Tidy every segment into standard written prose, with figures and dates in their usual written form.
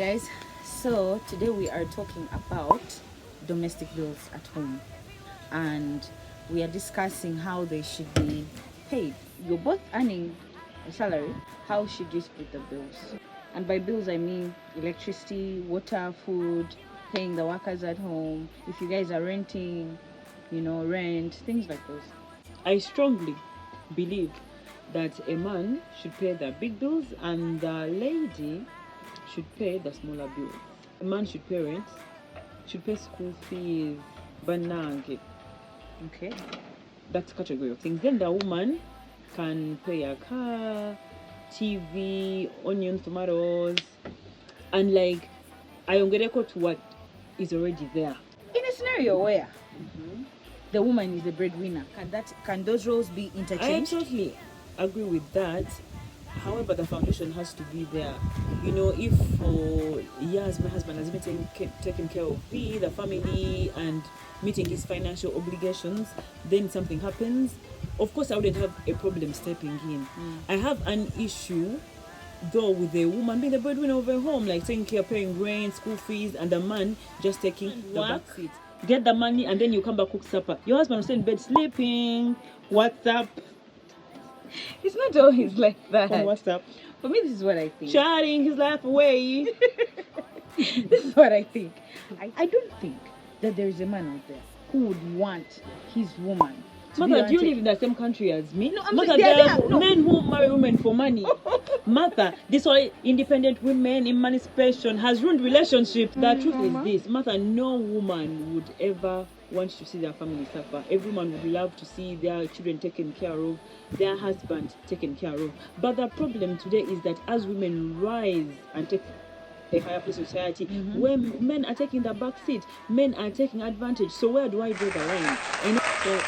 guys, so today we are talking about domestic bills at home, and we are discussing how they should be paid. You're both earning a salary. How should you split the bills? And by bills I mean electricity, water, food, paying the workers at home, if you guys are renting, rent, things like those. I strongly believe that a man should pay the big bills and the lady should pay the smaller bills. A man should pay rent, should pay school fees, banange. Okay. That's category of things. Then the woman can pay a car, TV, onions, tomatoes, and I ongereko to what is already there. In a scenario where the woman is the breadwinner, can those roles be I interchanged? absolutely agree with that. However, the foundation has to be there. If for years my husband has been taking care of me, the family, and meeting his financial obligations, then something happens, of course I wouldn't have a problem stepping in. I have an issue though with the woman being the breadwinner of a home, like taking care, paying rent, school fees, and the man just taking the back seat. Get the money and then you come back, cook supper. Your husband will stay in bed sleeping. WhatsApp. It's not always like that. On WhatsApp. For me, this is what I think. Chatting his life away. This is what I think. I don't think that there is a man out there who would want his woman to Mother, be do you live in the same country as me? No, I'm Mother, saying there are men who marry women for money. Mother, this whole independent women emancipation has ruined relationships. The truth is this, Mother, no woman would ever want to see their family suffer. Every woman would love to see their children taken care of, their husband taken care of. But the problem today is that as women rise and take a higher place in society, when men are taking the back seat, men are taking advantage. So where do I draw the line? So,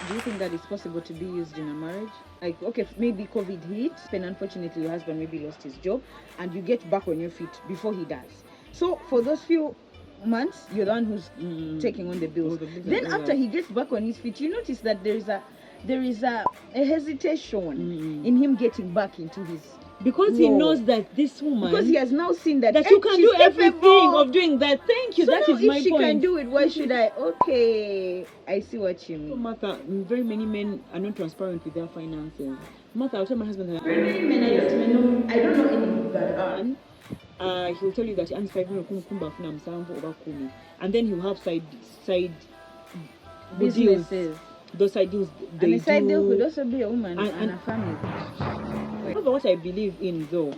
do you think that it's possible to be used in a marriage? Like, okay, maybe COVID hit, and unfortunately your husband maybe lost his job, and you get back on your feet before he does. So for those few months, you're the one who's taking on the bills. Then after he gets back on his feet, you notice that there is a hesitation in him getting back into his. Because he knows that this woman, because he has now seen that you can do everything capable of doing that. Thank you. So that now is my if she point. can do it, why should I? Okay, I see what you mean. Martha, very many men are not transparent with their finances. Martha, I'll tell my husband that Very many men I don't know any that are. He'll tell you that he earns 500 and then he'll have side businesses. Deals. Those side deals they and a side do. deal could also be a woman and a family. However, what I believe in though,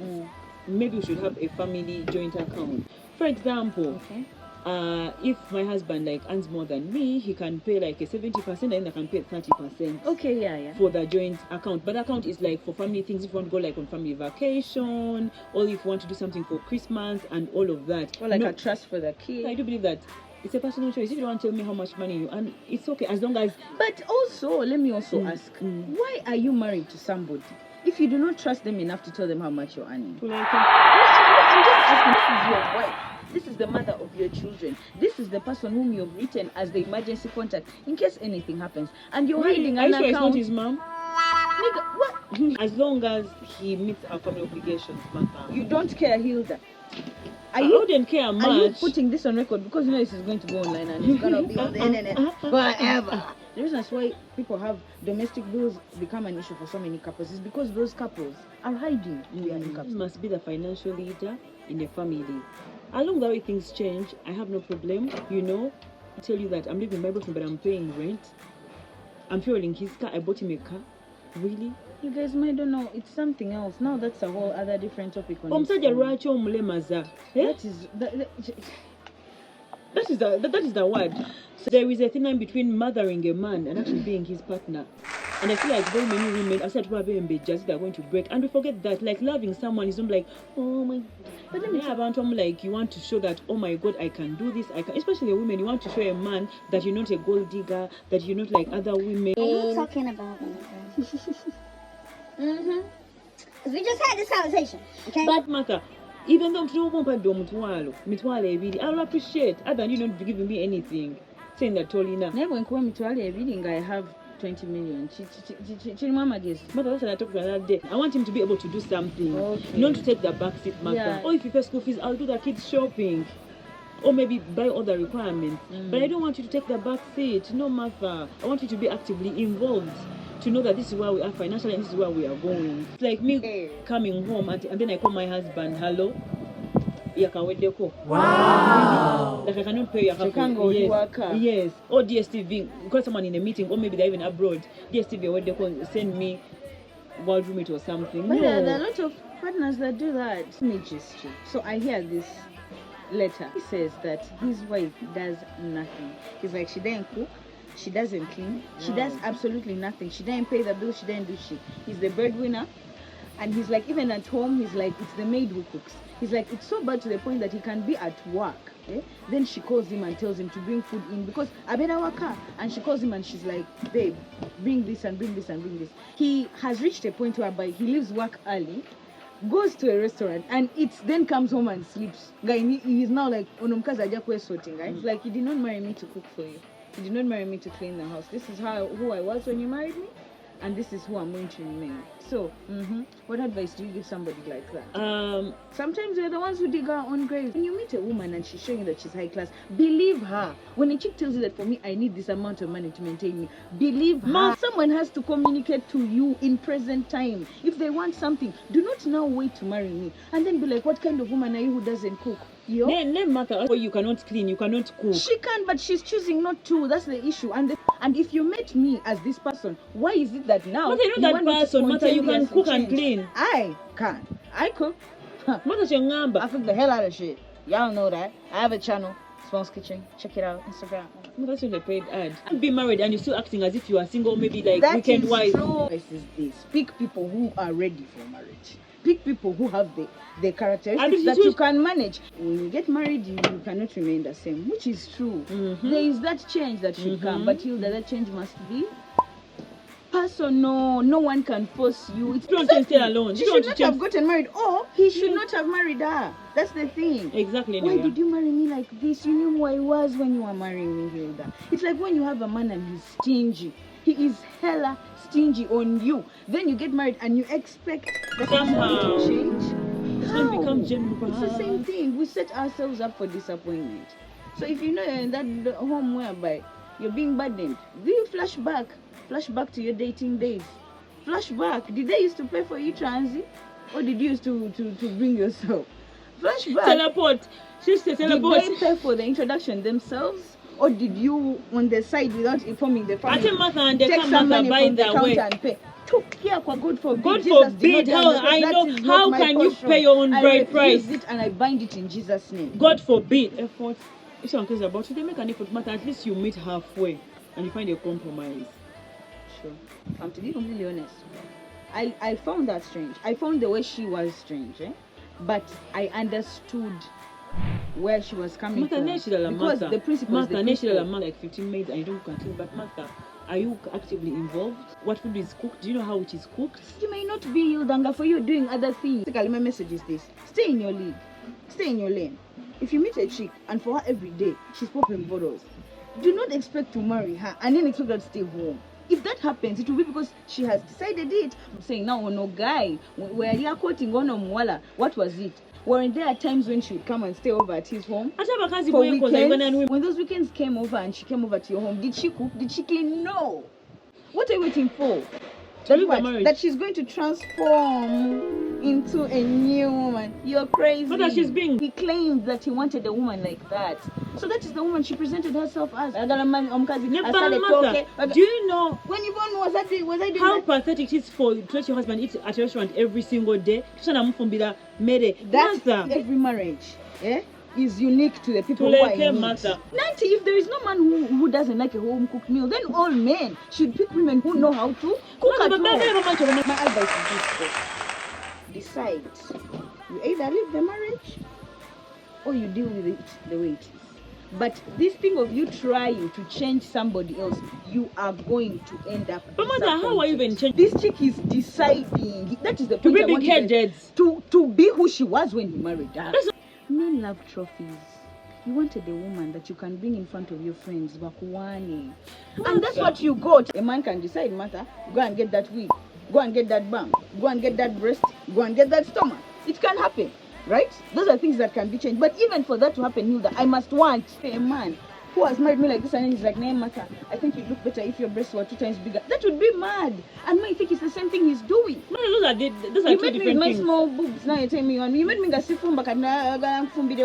maybe we should have a family joint account. For example, if my husband earns more than me, he can pay a 70% and I can pay 30%. Okay, yeah. For the joint account. But the account is for family things. If you want to go on family vacation, or if you want to do something for Christmas and all of that. Or a trust for the kids. I do believe that it's a personal choice. If you don't want to tell me how much money you earn, it's okay as long as. But also, let me also ask, why are you married to somebody if you do not trust them enough to tell them how much you're earning? No, I'm just asking. This is your wife. This is the mother of your children. This is the person whom you've written as the emergency contact in case anything happens. And you're hiding an account. It's not his mom. Nigga, what? As long as he meets our family obligations, Martha. You don't care, Hilda. I wouldn't care much. Are you putting this on record because this is going to go online and it's gonna be on the internet forever? The reasons why people have domestic bills become an issue for so many couples is because those couples are hiding their incomes. You must be the financial leader in the family. Along the way things change, I have no problem. I tell you that I'm living with my boyfriend, but I'm paying rent. I'm fueling his car. I bought him a car. Really? You guys might don't know. It's something else. Now that's a whole other different topic. That is the word. So there is a thin line between mothering a man and actually being his partner. And I feel like very many women are said they're going to break. And we forget that loving someone is not oh my. But then you want to show that, oh my God, I can do this. I can. Especially women, you want to show a man that you're not a gold digger, that you're not like other women. What are you talking about? Because we just had this conversation, okay? But Martha, even though I'll appreciate other than you not giving me anything. Saying that Tolina. Never I have 20 million. Mama gets. Mother, that's what I talked about that day. I want him to be able to do something. Okay. Not to take the back seat, Martha. Yeah. Or if you pay school fees, I'll do the kids shopping. Or maybe buy all the requirements. But I don't want you to take the back seat. No, Martha. I want you to be actively involved. To know that this is where we are financially and this is where we are going. It's like me coming home and then I call my husband, hello. Wow. Like I cannot pay your half. Yes. Or DSTV, call someone in a meeting, or maybe they're even abroad. DSTV, what they call, send me world roommate or something. But there are a lot of partners that do that. History. So I hear this letter. He says that his wife does nothing. He's like, she doesn't cook, she doesn't clean, she does absolutely nothing. She doesn't pay the bills, she doesn't do shit. He's the breadwinner. And he's like, even at home, he's like, it's the maid who cooks. He's like, it's so bad to the point that he can be at work. Then she calls him and tells him to bring food in because I better work her. And she calls him and she's like, babe, bring this and bring this and bring this. He has reached a point whereby he leaves work early, goes to a restaurant and eats, then comes home and sleeps. Guy, he's now like, sorting, right? It's like, you did not marry me to cook for you. You did not marry me to clean the house. This is who I was when you married me. And this is who I'm going to remain. So, what advice do you give somebody like that? Sometimes they're the ones who dig our own grave. When you meet a woman and she's showing you that she's high class, believe her. When a chick tells you that for me, I need this amount of money to maintain me, believe her. Someone has to communicate to you in present time. If they want something, do not now wait to marry me. And then be like, what kind of woman are you who doesn't cook? Name matter. You cannot clean, you cannot cook. She can, but she's choosing not to. That's the issue. And if you met me as this person, why is it that now you that person? Matter, you can cook and clean. I can. I cook. What's your number? I cook the hell out of shit. Y'all know that. I have a channel, Smallz'S Kitchen. Check it out, Instagram. That's when they paid ad. You be married and you're still acting as if you are single, maybe like that weekend wife. This is this. Pick people who are ready for marriage. Pick people who have the characteristics that you can manage. When you get married, you cannot remain the same, which is true. There is that change that should come, but Hilda, that change must be personal. No one can force you. You don't stay alone. She should not have gotten married, or he should not have married her. That's the thing. Exactly. Why did you marry me like this? You knew who I was when you were marrying me, Hilda. It's like when you have a man and he's stingy. He is hella stingy on you. Then you get married and you expect that somehow to change. It's going to become general. It's the same thing. We set ourselves up for disappointment. So if you know you're in that home whereby you're being burdened, do you flash back to your dating days? Flashback. Did they used to pay for you transit, or did you used to bring yourself? Flashback. Teleport. She said teleport. Did they pay for the introduction themselves? Or did you, on the side, without informing the family, take some money from the counter and pay? God forbid. God forbid. How can you pay your own bride price? It and I bind it in Jesus' name. God forbid. Effort. If someone cares about you, they make an effort. Matter. At least you meet halfway and you find a compromise. Sure. To be completely honest, I found that strange. I found the way she was strange, but I understood where she was coming from. Because the principle is like 15 maids and you don't control. But Martha, are you actively involved? What food is cooked? Do you know how it is cooked? You may not be Hildanga for you doing other things. My message is this: stay in your league, stay in your lane. If you meet a chick and for her every day she's popping bottles, do not expect to marry her and then expect her to stay home. If that happens, it will be because she has decided it. I'm saying now, no guy, where you are quoting on Mwala, what was it? Weren't there times when she would come and stay over at his home? For weekends? When those weekends came over and she came over to your home, did she cook? Did she clean? No. What are you waiting for? That she's going to transform into a new woman. You're crazy. But she's being. He claimed that he wanted a woman like that. So that is the woman she presented herself as. Do you know when Yvonne was I doing how pathetic it is to let your husband eat at a restaurant every single day? That's every marriage. Is unique to the people who are in it. Nanti, if there is no man who doesn't like a home cooked meal, then all men should pick women who know how to cook at home. My advice is this: decide. You either leave the marriage or you deal with it the way it is. But this thing of you trying to change somebody else, you are going to end up. But Mother, how are you even changing? This chick is deciding. That is the point. To be to be who she was when he married her. Men love trophies. You wanted a woman that you can bring in front of your friends, bakuwane. And that's what you got. A man can decide, Martha, go and get that wig, go and get that bum, go and get that breast, go and get that stomach. It can happen, right? Those are things that can be changed. But even for that to happen, Hilda, I must want a man who has married me like this, and he's like, "Nah, Martha, I think you'd look better if your breasts were 2 times bigger." That would be mad. And I think it's the same thing he's doing. No, those are You two made me with different my things. small boobs. Now you're telling me you made me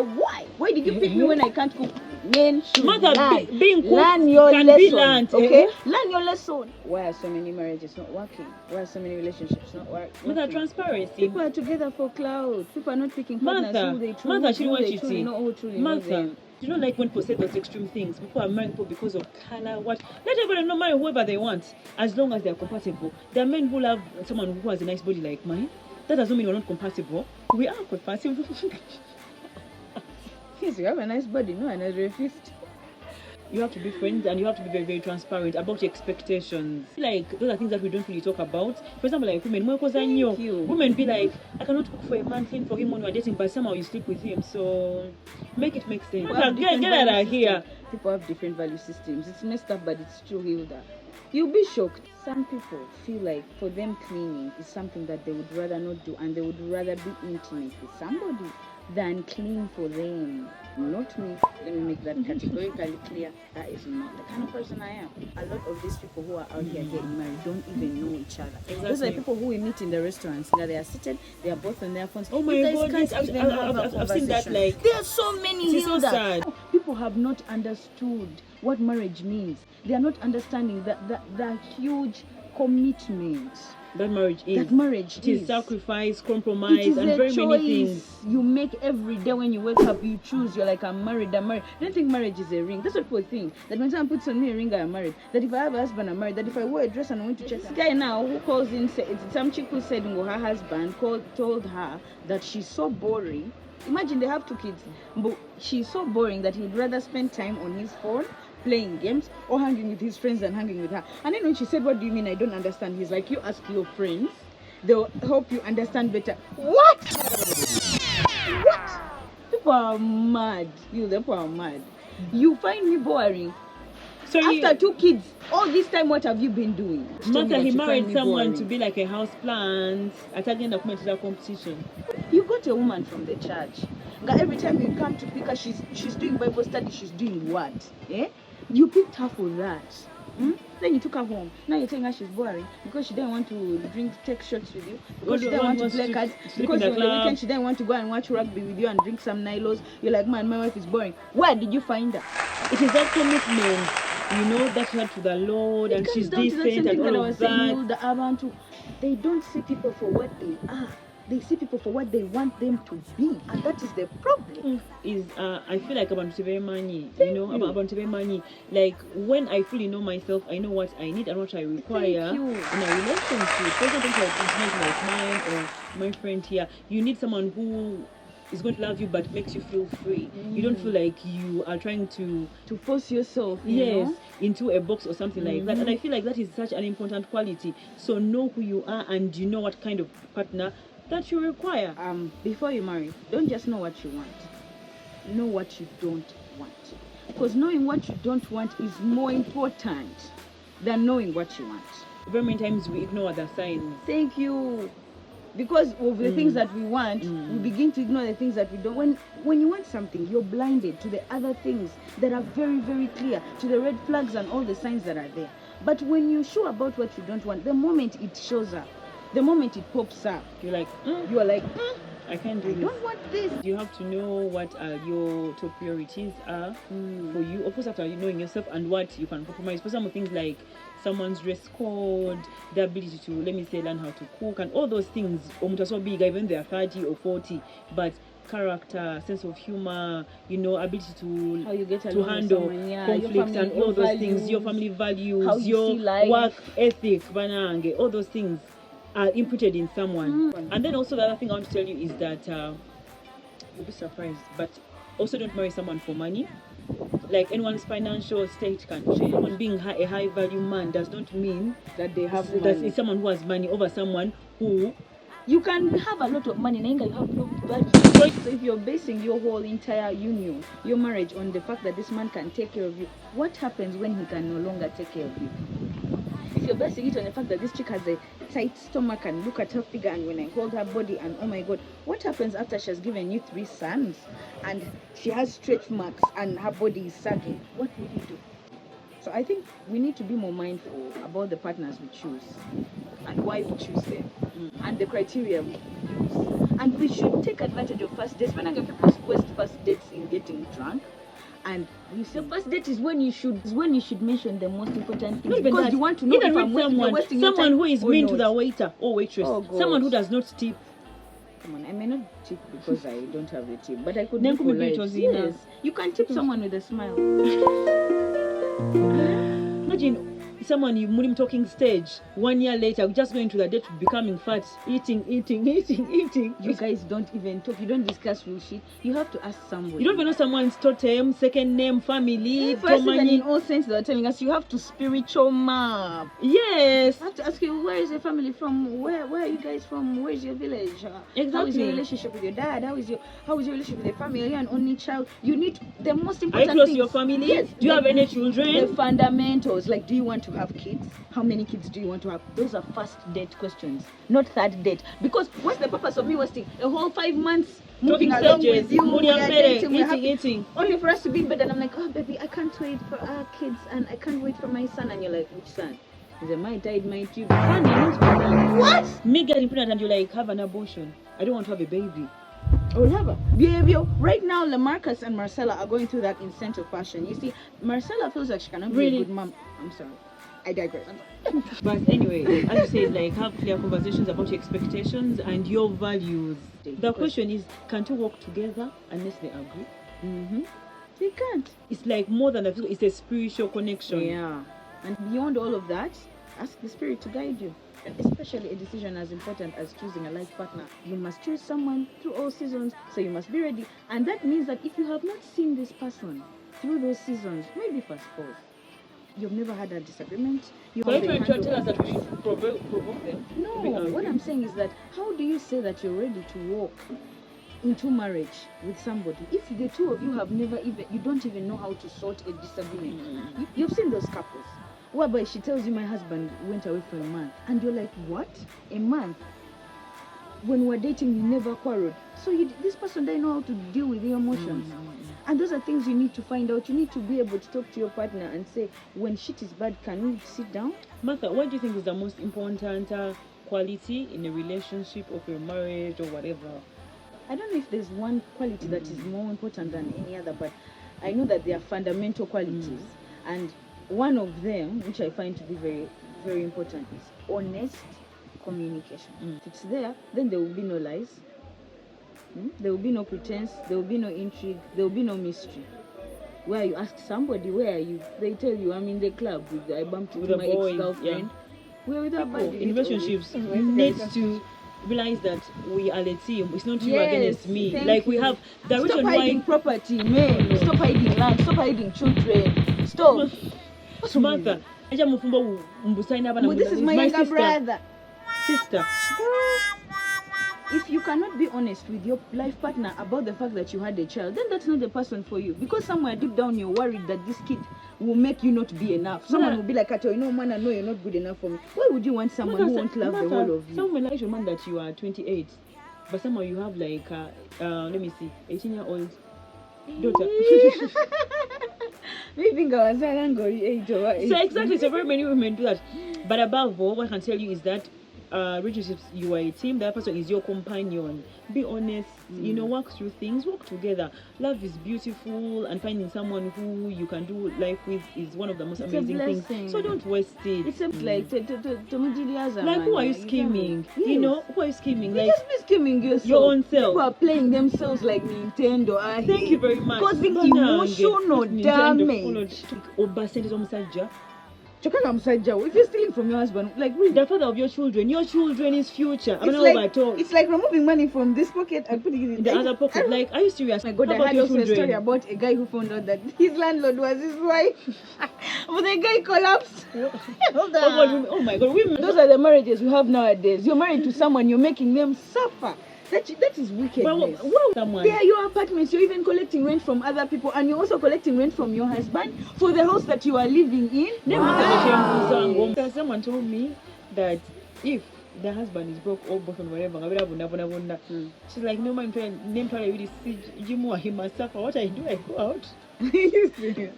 why? Why did you pick me when I can't cook? Men should Martha, learn. being cooked Learn your can be lesson. learned, Okay? eh? Learn your lesson. Why are so many marriages not working? Why are so many relationships not working? Martha, transparency. People are together for clout. People are not picking partners Martha, who they truly, Martha, she who wants they you truly to know, who truly know Martha, them. you don't like when people say those extreme things. People are marrying people because of color, what? Let everybody know marry whoever they want, as long as they are compatible. There are men who love someone who has a nice body like mine. That doesn't mean we're not compatible. We are compatible. Yes, you have a nice body, no, and a refused. You have to be friends, and you have to be very, very transparent about your expectations. Like, those are things that we don't really talk about. For example, like women, women be like, I cannot cook for a man, clean for him when we're dating, but somehow you sleep with him. So make it make sense. People have Get different out value of here. systems. People have different value systems. It's messed up, but it's true, Hilda. You'll be shocked. Some people feel like for them cleaning is something that they would rather not do, and they would rather be intimate with somebody than clean for them. Not me. Let me make that categorically clear. That is not the kind of person I am. A lot of these people who are out here getting married don't even know each other. Exactly. Those are the people who we meet in the restaurants. Now they are seated, they are both on their phones. Oh my You guys God, can't yes, even have a I've seen that. conversation. Like, There are so many. it's so Hilda. sad. People have not understood what marriage means. They are not understanding that huge commitment that marriage is. that marriage It is is. sacrifice, It compromise, is and a very choice many things. you make every day when you wake up. You choose. You're like, I'm married. I don't think marriage is a ring. That's what people think. That when someone puts on me a ring, I'm married. That if I have a husband, I'm married. That if I wear a dress and I went to church. This guy now who calls in, it's some chick who said her husband told her that she's so boring. Imagine they have 2 kids, but she's so boring that he would rather spend time on his phone playing games or hanging with his friends than hanging with her. And then when she said, "What do you mean? I don't understand?" He's like, "You ask your friends. They'll help you understand better." What? What? People are mad. People are mad. You find me boring. So After 2 kids, all this time, what have you been doing? Tell me Martha, that he you married find me someone boring. to be like a house plant, attacking the competition. You got a woman from the church. Every time you come to pick her, she's doing Bible study. She's doing what? Eh? You picked her for that. Then you took her home. Now you're telling her she's boring because she didn't want to take shots with you. Because she didn't want to play cards. Because on the weekend she didn't want to go and watch rugby with you and drink some Nilos. You're like, man, my wife is boring. Where did you find her? It is that commitment, that she had to the Lord, and she's decent and all of that. They don't see people for what they are. They see people for what they want them to be, and that is the problem. I feel like about to be money, you. about to be money. Like when I fully know myself, I know what I need and what I require in a relationship. For example, like mine or my friend here, you need someone who is going to love you but makes you feel free. You don't feel like you are trying to force yourself, into a box or something like that. And I feel like that is such an important quality. So know who you are and you know what kind of partner that you require. Before you marry, don't just know what you want. Know what you don't want. Because knowing what you don't want is more important than knowing what you want. Very many times we ignore the signs. Thank you. Because of the things that we want, we begin to ignore the things that we don't. When you want something, you're blinded to the other things that are very, very clear, to the red flags and all the signs that are there. But when you're sure about what you don't want, the moment it shows up, the moment it pops up, you're like, I can't do this. I don't want this. You have to know what your top priorities are for you. Of course, after knowing yourself and what you can compromise. For some things like someone's dress code, the ability to, let me say, learn how to cook, and all those things. So big, even they are 30 or 40, but character, sense of humor, ability to how you get to handle conflicts and all those things, your family values, how you see life, work ethic, banange, all those things are inputted in someone. And then also the other thing I want to tell you is that you'll be surprised, but also don't marry someone for money. Like anyone's financial state can change. Someone being a high value man does not mean that they have that it's someone who has money over someone who You can have a lot of money, Nainga, you have no value. So if you're basing your whole entire union, your marriage, on the fact that this man can take care of you, what happens when he can no longer take care of you? If you're basing it on the fact that this chick has a tight stomach and look at her figure and when I hold her body and oh my god, what happens after she has given you 3 sons and she has stretch marks and her body is sagging? What will you do? So I think we need to be more mindful about the partners we choose and why we choose them and the criteria we use. And we should take advantage of first dates. When I get people waste first dates in getting drunk. And you say first date is when you should mention the most important things because you want to know if I'm wasting your time who is mean to the waiter or waitress, someone who does not tip. Come on, I may not tip because I don't have the tip, but I could be polite. Yes, you can tip someone with a smile. Imagine someone you put him talking stage 1 year later, just going to the date becoming fat, eating. You guys don't even talk. You don't discuss real shit. You have to ask somebody. You don't even know someone's totem, second name, family. First, even in all sense, they're telling us you have to spiritual map. Yes. I have to ask you, where is your family from? Where are you guys from? Where is your village? Exactly. How is your relationship with your dad? How is your relationship with your family? Are you an only child? You need the most important things. Are you close to your family? Yes. Do you have any children? The fundamentals, like, do you want to have kids? How many kids do you want to have? Those are first date questions, not third date. Because what's the purpose of me wasting a whole 5 months moving along with you, eating, only for us to be in bed? And I'm like, oh baby, I can't wait for our kids and I can't wait for my son. And you're like, which son? He said, my died, my tube. What? Me getting pregnant and you're like, have an abortion. I don't want to have a baby. Or lover behavior. Right now, Lamarcus and Marcella are going through that incentive fashion. You see, Marcella feels like she cannot be a good mom. I'm sorry, I digress. But anyway, as you said, like, have clear conversations about your expectations and your values. The question is, can two work together unless they agree? They can't. It's like more than it's a spiritual connection. Yeah, and beyond all of that, ask the spirit to guide you. Especially a decision as important as choosing a life partner. You must choose someone through all seasons, so you must be ready. And that means that if you have not seen this person through those seasons, maybe first pause. You've never had a disagreement. So if you're trying to tell us that we should provoke them? No, what I'm saying is that how do you say that you're ready to walk into marriage with somebody if the two of you have never even, you don't even know how to sort a disagreement? You've seen those couples whereby she tells you, my husband went away for a month, and you're like, what? A month? When we're dating, you never quarreled. So this person doesn't know how to deal with your emotions. And those are things you need to find out. You need to be able to talk to your partner and say, when shit is bad, can we sit down? Martha, what do you think is the most important quality in a relationship or a marriage or whatever? I don't know if there's one quality that is more important than any other, but I know that they are fundamental qualities. And one of them, which I find to be very, very important, is honest communication. If it's there, then there will be no lies. There will be no pretense. There will be no intrigue. There will be no mystery. Where you ask somebody, where are you? They tell you, I'm in the club I bumped into my ex-girlfriend. We're with our buddy. In relationships, we need to realize that we are a team. It's not you against me. Like we have the reason Stop hiding property, man. Stop hiding land. Stop hiding children. Stop. Martha, this is my younger brother. Sister. If you cannot be honest with your life partner about the fact that you had a child, then that's not the person for you. Because somewhere deep down you're worried that this kid will make you not be enough. Someone will be like, you know, man, I know you're not good enough for me. Why would you want someone who won't love the whole of you? Someone like your man that you are 28, but somehow you have like, let me see, 18-year-old daughter. So exactly, so very many women do that. But above all, what I can tell you is that relationships, you are a team. The other person is your companion. Be honest, you know, work through things, work together. Love is beautiful, and finding someone who you can do life with is one of the most amazing things. So don't waste it. It's like who are you scheming? Yes. You know, who are you scheming? You just be scheming yourself. Your own self. People are playing themselves like Nintendo. Thank you very much. Causing emotional damage. Chokanga musajja wo. If you're stealing from your husband, like really, The father of your children is future. it's like removing money from this pocket and putting it in the other pocket. Like, are you serious? Oh my God, How I about had your also a story children? about a guy who found out that his landlord was his wife. But the guy collapsed. Oh my God, women. Those are the marriages we have nowadays. You're married to someone, you're making them suffer. That is wickedness. But someone. They are your apartments. You're even collecting rent from other people, and you're also collecting rent from your husband for the house that you are living in. Someone told me that if the husband is broke or both on whatever, she's like, no man, he must suffer. What I do, I go out.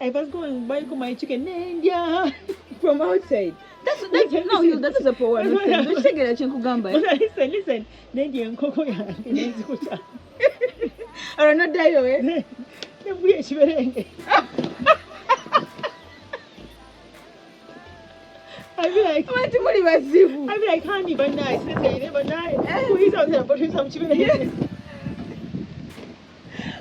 I was going to buy my chicken From outside. That's a poor one. Listen. Or not die away. I'd be like, honey, but nice. Who is out there putting some chicken?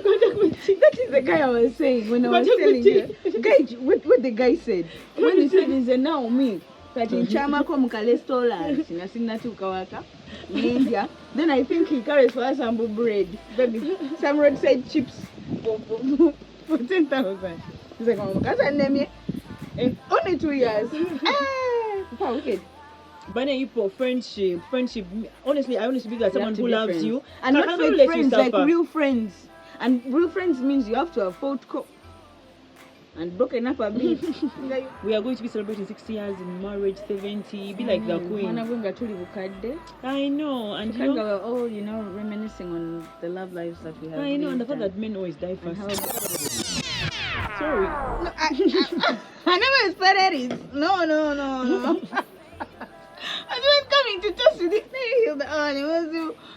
That is the guy I was saying when I was telling you. Guy, what the guy said. When he said, "Is now me." That in Chama come cholesterol, sinasina tu kawaka, India. Then I think he carries for us some bread, maybe some roadside chips for 10,000. He's like, "Oh, that's a name. Only 2 years." How wicked. But friendship. Honestly, I believe that someone who loves you and not fake friends, like real friends. And real friends means you have to have fought and broken up a bit. We are going to be celebrating 60 years in marriage, 70, be like the queen. I know, and we're all, reminiscing on the love lives that we have. I know, and the fact that men always die first. Sorry. No, I never expected it. No. I was coming to toast with it.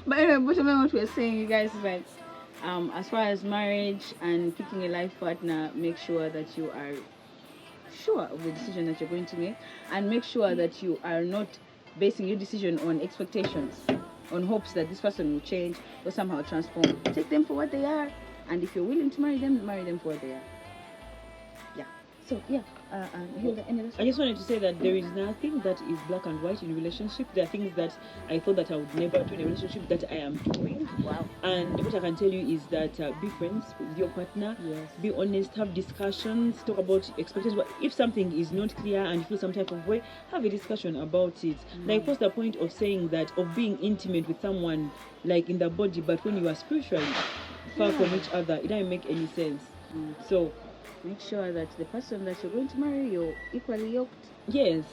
But anyway, what we were saying, you guys, is like, as far as marriage and picking a life partner, make sure that you are sure of the decision that you're going to make, and make sure that you are not basing your decision on expectations, on hopes that this person will change or somehow transform. Take them for what they are, and if you're willing to marry them for what they are. Yeah. So yeah. Hilda, I just wanted to say that there is nothing that is black and white in a relationship. There are things that I thought that I would never do in a relationship that I am doing. Wow. And what I can tell you is that be friends with your partner. Yes. Be honest. Have discussions. Talk about expectations. But if something is not clear and you feel some type of way, have a discussion about it. Like, what's the point of saying that, of being intimate with someone like in the body, but when you are spiritually far from each other, it doesn't make any sense. So make sure that the person that you're going to marry, you're equally yoked. Yes.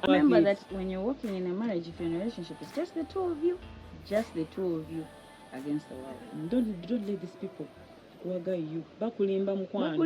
Remember that when you're working in a marriage, if you're in a relationship, it's just the two of you against the world. Don't let these people waga you. Bakulimba mukwano.